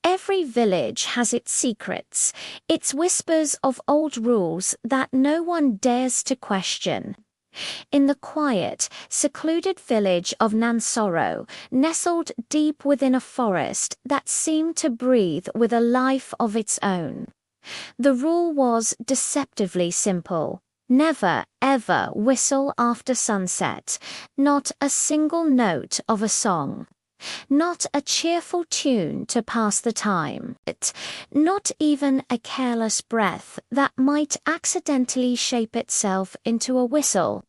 Every village has its secrets, its whispers of old rules that no one dares to question. In the quiet, secluded village of Nansoro, nestled deep within a forest that seemed to breathe with a life of its own, the rule was deceptively simple. Never, ever whistle after sunset, not a single note of a song. Not a cheerful tune to pass the time, not even a careless breath that might accidentally shape itself into a whistle.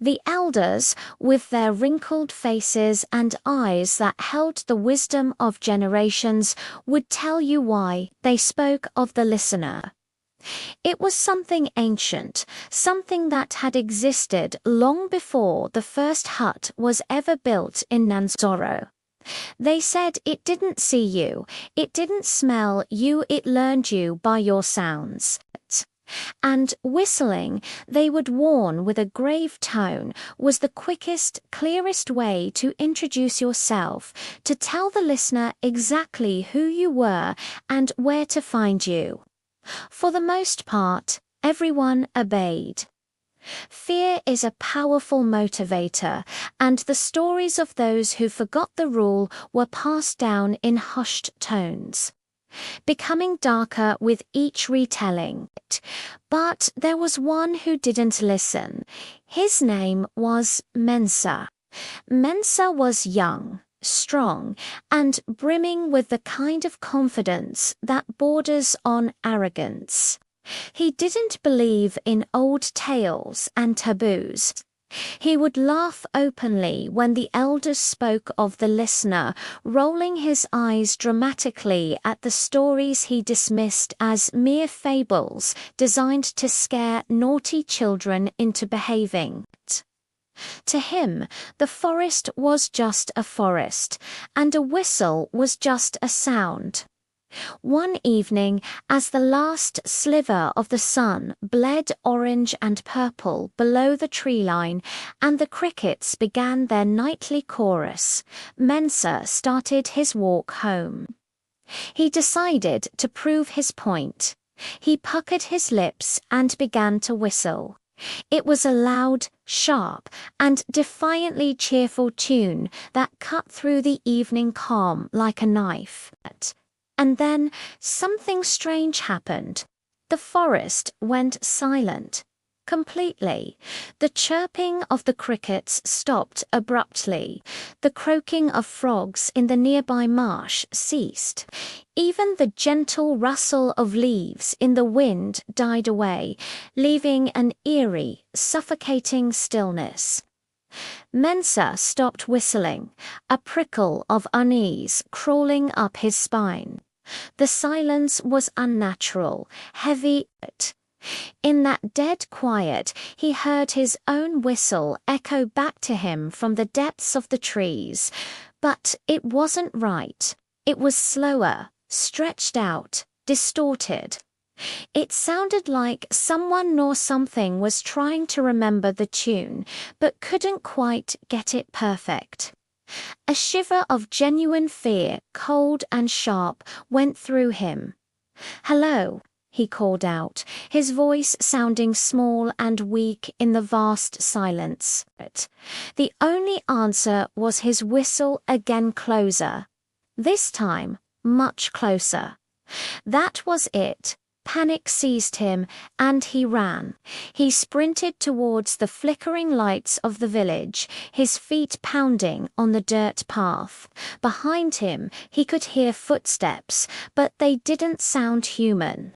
The elders, with their wrinkled faces and eyes that held the wisdom of generations, would tell you why they spoke of the listener. It was something ancient, something that had existed long before the first hut was ever built in Nansoro. They said it didn't see you, it didn't smell you, it learned you by your sounds. And whistling, they would warn with a grave tone, was the quickest, clearest way to introduce yourself, to tell the listener exactly who you were and where to find you. For the most part, everyone obeyed. Fear is a powerful motivator, and the stories of those who forgot the rule were passed down in hushed tones, becoming darker with each retelling. But there was one who didn't listen. His name was Mensa. Mensa was young, strong, and brimming with the kind of confidence that borders on arrogance. He didn't believe in old tales and taboos. He would laugh openly when the elders spoke of the listener, rolling his eyes dramatically at the stories he dismissed as mere fables designed to scare naughty children into behaving. To him, the forest was just a forest, and a whistle was just a sound. One evening, as the last sliver of the sun bled orange and purple below the tree line and the crickets began their nightly chorus, Mensa started his walk home. He decided to prove his point. He puckered his lips and began to whistle. It was a loud, sharp, and defiantly cheerful tune that cut through the evening calm like a knife. And then something strange happened. The forest went silent. Completely. The chirping of the crickets stopped abruptly. The croaking of frogs in the nearby marsh ceased. Even the gentle rustle of leaves in the wind died away, leaving an eerie, suffocating stillness. Mensa stopped whistling, a prickle of unease crawling up his spine. The silence was unnatural, heavy. In that dead quiet, he heard his own whistle echo back to him from the depths of the trees. But it wasn't right. It was slower, stretched out, distorted. It sounded like someone nor something was trying to remember the tune, but couldn't quite get it perfect. A shiver of genuine fear, cold and sharp, went through him. "Hello," he called out, his voice sounding small and weak in the vast silence. The only answer was his whistle again, closer. This time, much closer. That was it. Panic seized him, and he ran. He sprinted towards the flickering lights of the village, his feet pounding on the dirt path. Behind him, he could hear footsteps, but they didn't sound human.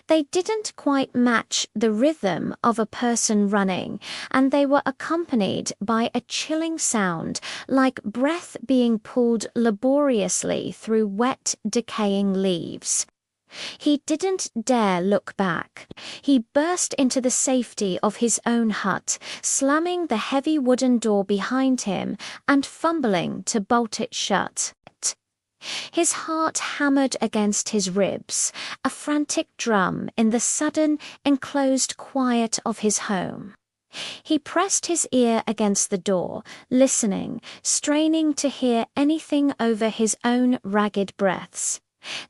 They didn't quite match the rhythm of a person running, and they were accompanied by a chilling sound, like breath being pulled laboriously through wet, decaying leaves. He didn't dare look back. He burst into the safety of his own hut, slamming the heavy wooden door behind him and fumbling to bolt it shut. His heart hammered against his ribs, a frantic drum in the sudden, enclosed quiet of his home. He pressed his ear against the door, listening, straining to hear anything over his own ragged breaths.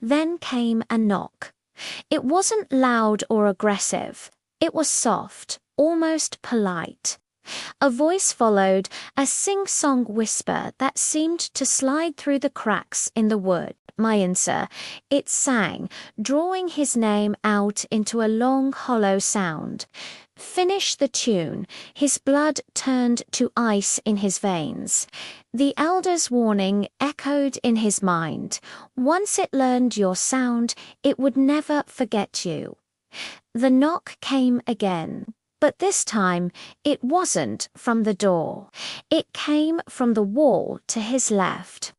Then came a knock. It wasn't loud or aggressive. It was soft, almost polite. A voice followed, a sing-song whisper that seemed to slide through the cracks in the wood. "Mayan, sir," it sang, drawing his name out into a long, hollow sound. Finish the tune. His blood turned to ice in his veins. The elder's warning echoed in his mind. Once it learned your sound, it would never forget you. The knock came again. But this time, it wasn't from the door. It came from the wall to his left.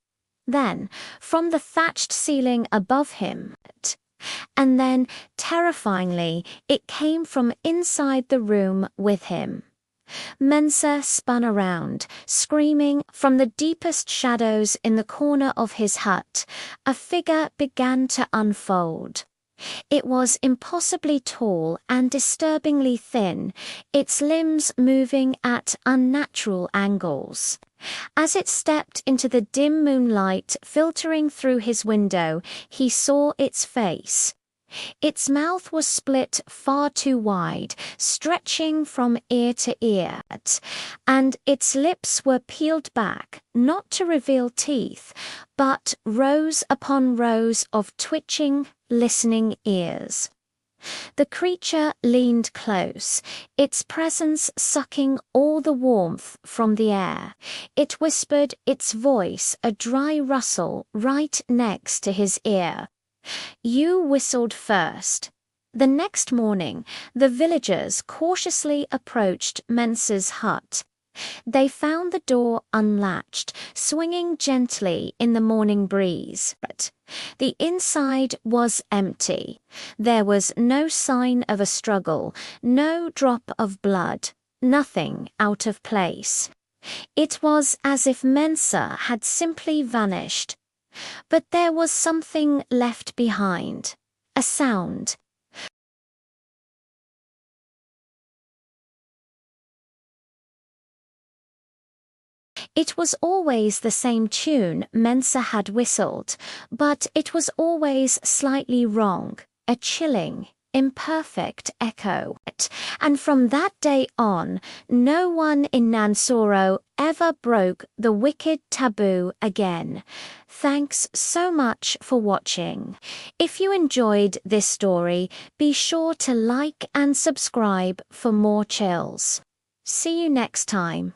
Then, from the thatched ceiling above him. And then, terrifyingly, it came from inside the room with him. Mensa spun around, screaming. From the deepest shadows in the corner of his hut, a figure began to unfold. It was impossibly tall and disturbingly thin, its limbs moving at unnatural angles. As it stepped into the dim moonlight filtering through his window, he saw its face. Its mouth was split far too wide, stretching from ear to ear, and its lips were peeled back, not to reveal teeth, but rows upon rows of twitching, listening ears. The creature leaned close, its presence sucking all the warmth from the air. It whispered, its voice a dry rustle right next to his ear. "You whistled first." The next morning, the villagers cautiously approached Mensa's hut. They found the door unlatched, swinging gently in the morning breeze. The inside was empty. There was no sign of a struggle, no drop of blood, nothing out of place. It was as if Mensa had simply vanished. But there was something left behind, a sound. It was always the same tune Mensa had whistled, but it was always slightly wrong, a chilling, imperfect echo. And from that day on, no one in Nansoro ever broke the wicked taboo again. Thanks so much for watching. If you enjoyed this story, be sure to like and subscribe for more chills. See you next time.